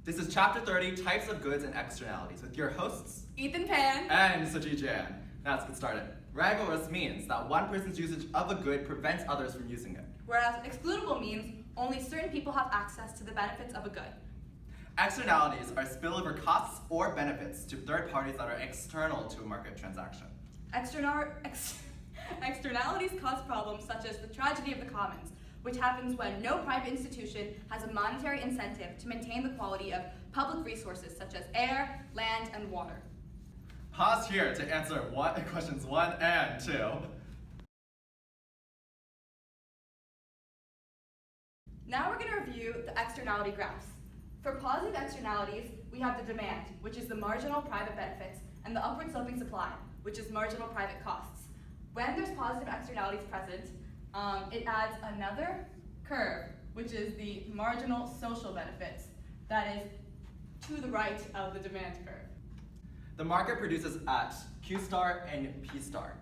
This is Chapter 30, Types of Goods and Externalities, with your hosts, Ethan Pan and Suchi Jain. Now let's get started. Rigorous means that one person's usage of a good prevents others from using it. whereas excludable means only certain people have access to the benefits of a good. Externalities are spillover costs or benefits to third parties that are external to a market transaction. Externalities cause problems such as the tragedy of the commons, which happens when no private institution has a monetary incentive to maintain the quality of public resources such as air, land, and water. Pause here to answer questions 1 and 2. Now we're going to review the externality graphs. For positive externalities, we have the demand, which is the marginal private benefits, and the upward sloping supply, which is marginal private costs. When there's positive externalities present, it adds another curve, which is the marginal social benefits, that is to the right of the demand curve. The market produces at Q star and P star.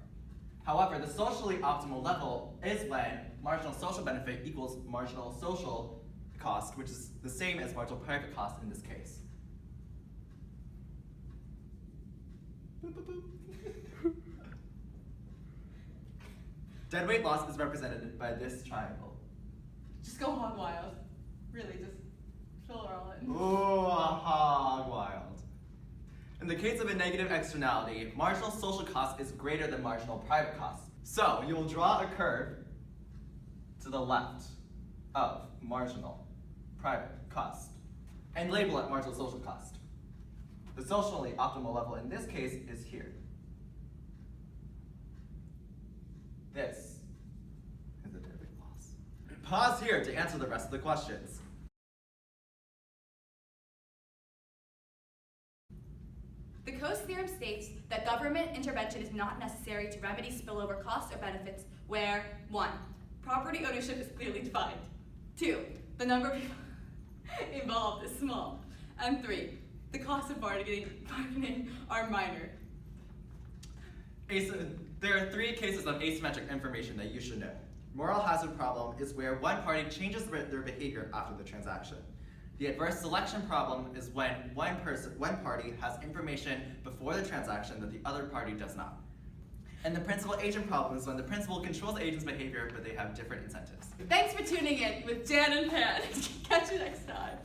However, the socially optimal level is when marginal social benefit equals marginal social cost, which is the same as marginal private cost in this case. Boop, boop, boop. Deadweight loss is represented by this triangle. Just go hog wild. Really, just fill it all in. Ooh, hog wild. In the case of a negative externality, marginal social cost is greater than marginal private cost. So you will draw a curve to the left of marginal private cost and label it marginal social cost. The socially optimal level in this case is here. This is the deadweight loss. Pause here to answer the rest of the questions. The Coase theorem states that government intervention is not necessary to remedy spillover costs or benefits where 1. Property ownership is clearly defined. 2. The number of people involved is small. And 3. The costs of bargaining are minor. There are 3 cases of asymmetric information that you should know. Moral hazard problem is where one party changes their behavior after the transaction. The adverse selection problem is when one party has information before the transaction that the other party does not. And the principal agent problem is when the principal controls the agent's behavior, but they have different incentives. Thanks for tuning in with Jain and Pan. Catch you next time.